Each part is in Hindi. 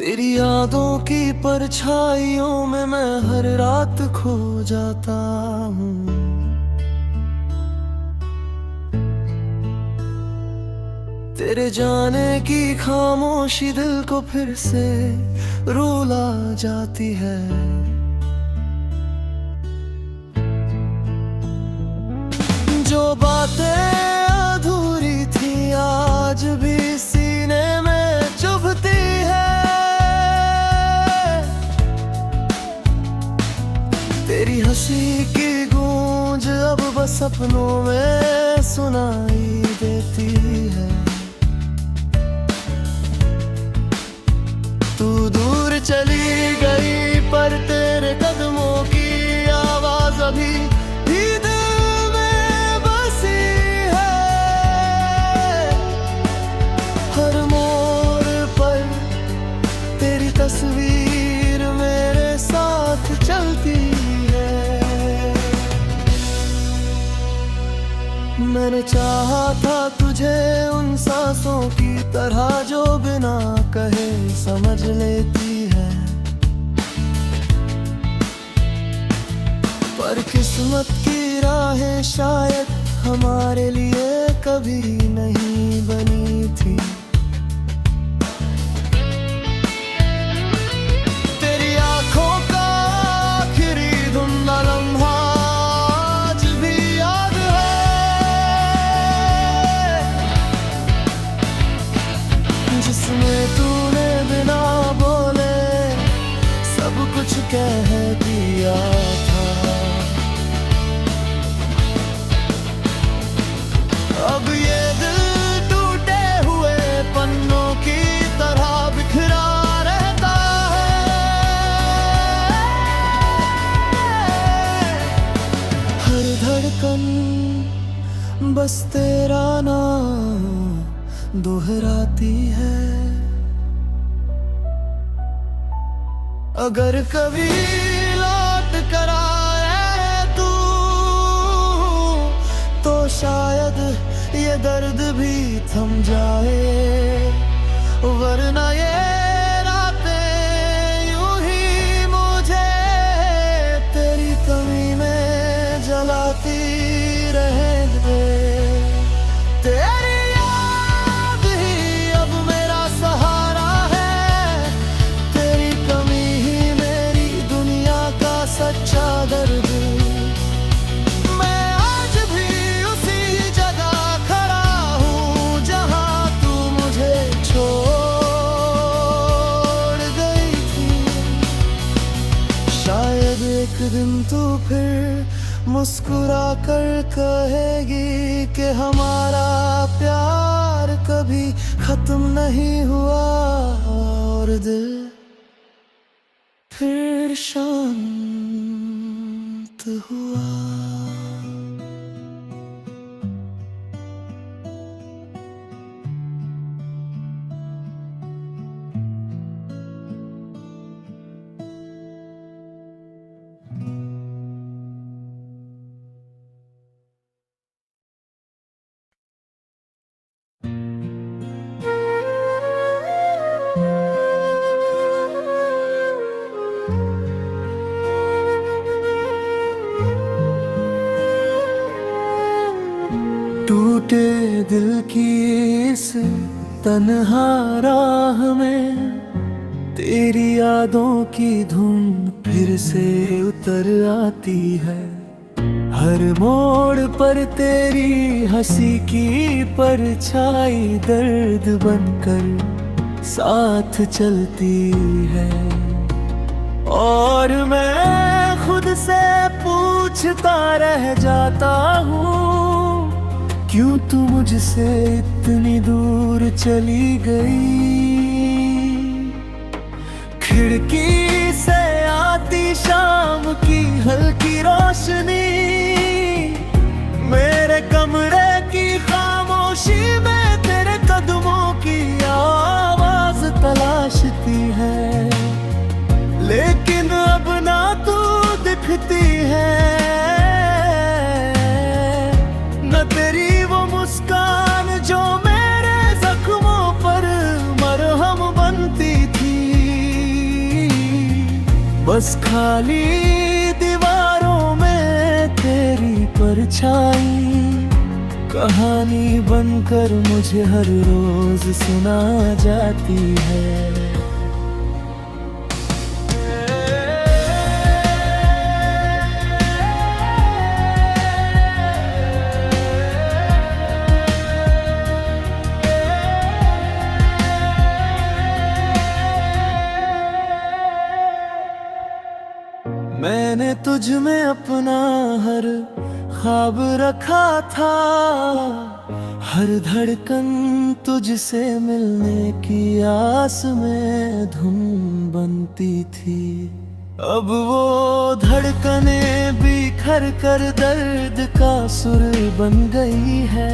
तेरी यादों की परछाइयों में मैं हर रात खो जाता हूँ। तेरे जाने की खामोशी दिल को फिर से रुला जाती है। जो बातें अधूरी थी आज भी सीने में चुभती है। तेरी हंसी की गूंज अब बस सपनों में सुनाई देती है। तू दूर चली गई पर तेरे कदमों की आवाज अभी भी दिल में बसी है। हर मोड़ पर तेरी तस्वीर मेरे साथ चलती है। मैंने चाहा था तुझे उन सांसों की तरह जो बिना कहे समझ लेती है। पर किस्मत की राहें शायद हमारे लिए कभी नहीं बनी थी। तेरी आंखों का आखिरी धुंधला लम्हा आज भी याद है, जिसमें तूने बिना बोले सब कुछ कह दिया था। अब ये दिल टूटे हुए पन्नों की तरह बिखरा रहता है। हर धड़कन बस तेरा नाम दोहराती है। अगर कभी लौट कर आए तू तो शायद ये दर्द भी थम जाए, वरना ये रातें यूं ही मुझे तेरी कमी में जलाती रहेंगे। तेरी याद ही अब मेरा सहारा है, तेरी कमी ही मेरी दुनिया का सच्चा दर्द। एक दिन तू फिर मुस्कुरा कर कहेगी कि हमारा प्यार कभी खत्म नहीं हुआ, और दिल फिर शांत हुआ। टूटे दिल की इस तन्हा राह में तेरी यादों की धुन फिर से उतर आती है। हर मोड़ पर तेरी हंसी की परछाई दर्द बनकर साथ चलती है। और मैं खुद से पूछता रह जाता हूँ, क्यों तू मुझसे इतनी दूर चली गई। खिड़की से आती शाम की हल्की रोशनी मेरे कमरे की खामोशी में तेरे कदमों की आवाज तलाशती है। लेकिन अब ना तू दिखती है, न तेरी वो मुस्कान जो मेरे जख्मों पर मरहम बनती थी। बस खाली दीवारों में तेरी परछाई कहानी बनकर मुझे हर रोज सुना जाती है। मैंने तुझ में अपना हर ख्वाब रखा था, हर धड़कन तुझसे मिलने की आस में धुन बनती थी। अब वो धड़कने बिखर कर दर्द का सुर बन गई है,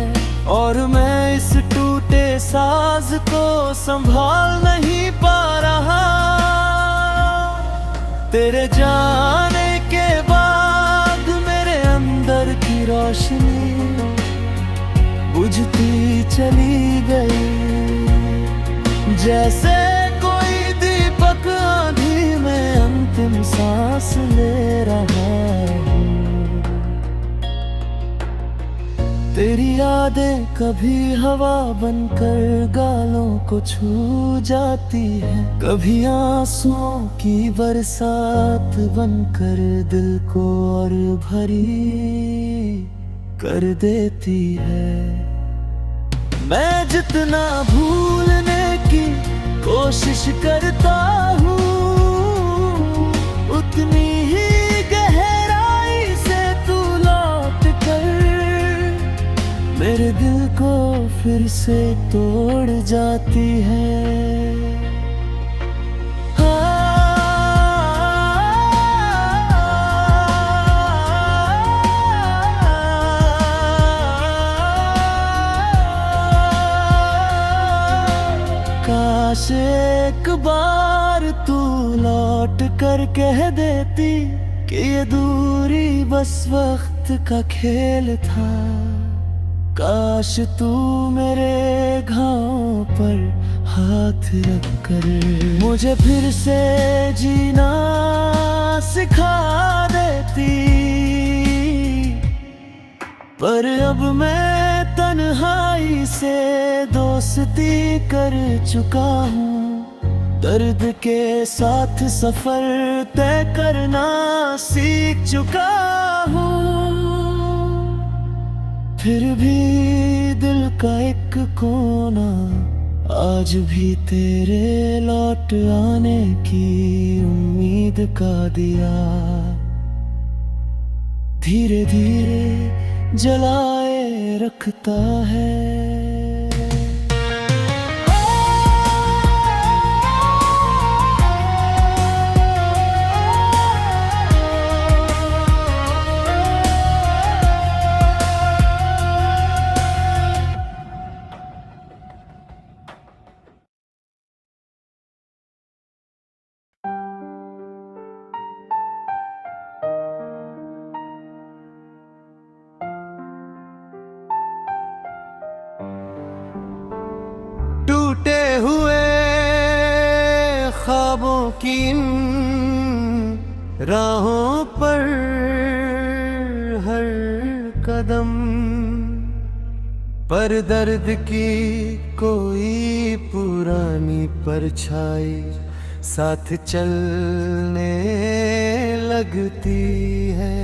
और मैं इस टूटे साज को संभाल नहीं पा रहा। तेरे जाने के बाद मेरे अंदर की रोशनी बुझती चली गई, जैसे कोई दीपक आंधी में अंतिम सांस ले रहा हूँ। तेरी यादें कभी हवा बनकर गालों को छू जाती है, कभी आंसुओं की बरसात बनकर दिल को और भरी कर देती है। मैं जितना भूलने की कोशिश करता हूँ, उतनी ही गहराई से तू लौट कर मेरे दिल को फिर से तोड़ जाती है। काश एक बार तू लौट कर कह देती कि ये दूरी बस वक्त का खेल था। काश तू मेरे घाव पर हाथ रख कर मुझे फिर से जीना सिखा देती, पर अब मैं तन्हाई से दोस्ती कर चुका हूँ। दर्द के साथ सफर तय करना सीख चुका हूँ। फिर भी दिल का एक कोना आज भी तेरे लौट आने की उम्मीद का दिया धीरे धीरे जलाए रखता है। टूटे हुए ख्वाबों की इन राहों पर हर कदम पर दर्द की कोई पुरानी परछाई साथ चलने लगती है।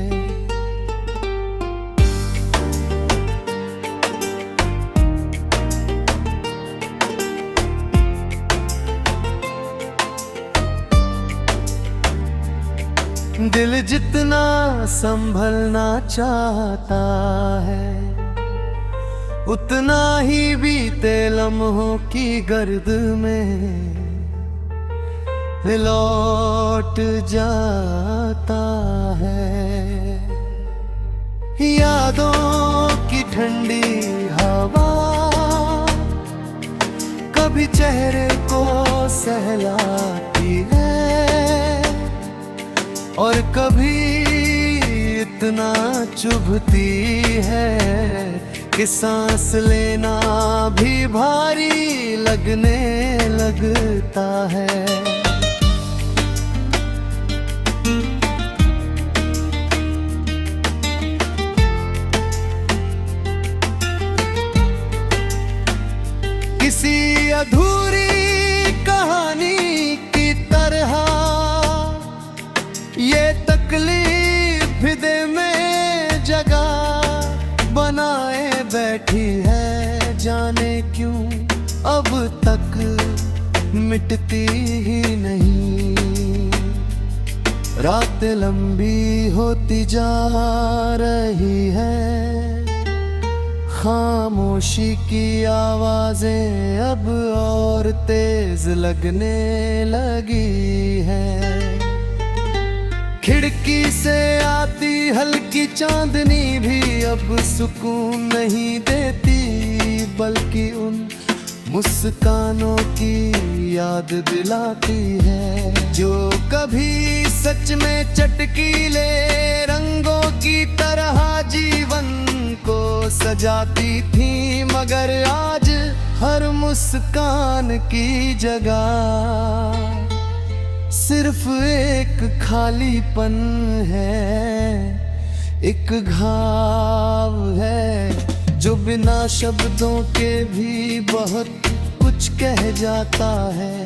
दिल जितना संभलना चाहता है, उतना ही बीते लम्हों की गर्द में लौट जाता है। यादों की ठंडी हवा कभी चेहरे को सहलाती है, और कभी इतना चुभती है कि सांस लेना भी भारी लगने लगता है। अधूरी कहानी की तरह ये तकलीफ दे में जगह बनाए बैठी है। जाने क्यों अब तक मिटती ही नहीं। रात लंबी होती जा रही है, खामोशी की आवाजें अब और तेज लगने लगी है। खिड़की से आती हल्की चांदनी भी अब सुकून नहीं देती, बल्कि उन मुस्कानों की याद दिलाती है जो कभी सच में चटकीले रंगों की तरह जीवन को सजाती थी। मगर आज हर मुस्कान की जगह सिर्फ एक खालीपन है, एक घाव है जो बिना शब्दों के भी बहुत कुछ कह जाता है।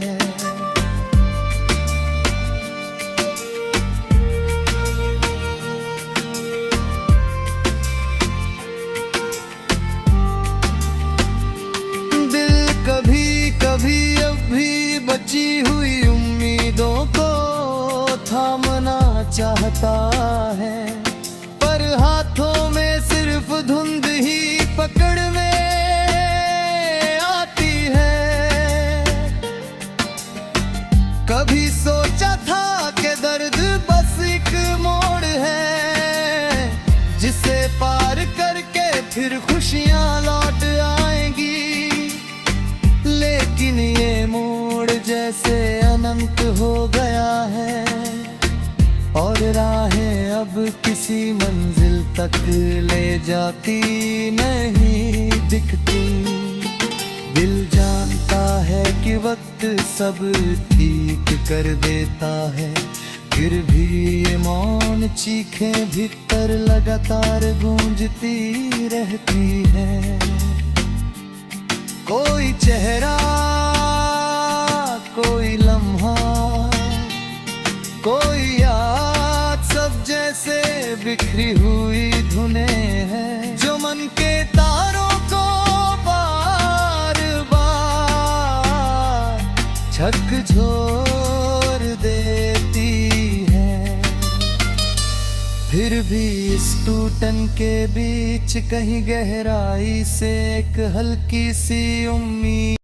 दिल कभी कभी अब भी बची हुई उम्मीदों को थामना चाहता है, पर हाथों में सिर्फ धुंध ही पकड़ में आती है। कभी सोचा था कि दर्द बस एक मोड़ है, जिसे पार करके फिर खुशियां लौट आएंगी, लेकिन ये मोड़ जैसे अनंत हो गया है और राहें अब किसी मंजिल तक ले जाती नहीं दिखती। दिल जानता है कि वक्त सब ठीक कर देता है, फिर भी ये मौन चीखें भीतर लगातार गूंजती रहती है। कोई चेहरा, कोई लम्हा, कोई याद, सब जैसे बिखरी हुई धुनें हैं जो मन के तारों को बार बार झकझोर देती है। फिर भी इस टूटन के बीच कहीं गहराई से एक हल्की सी उम्मीद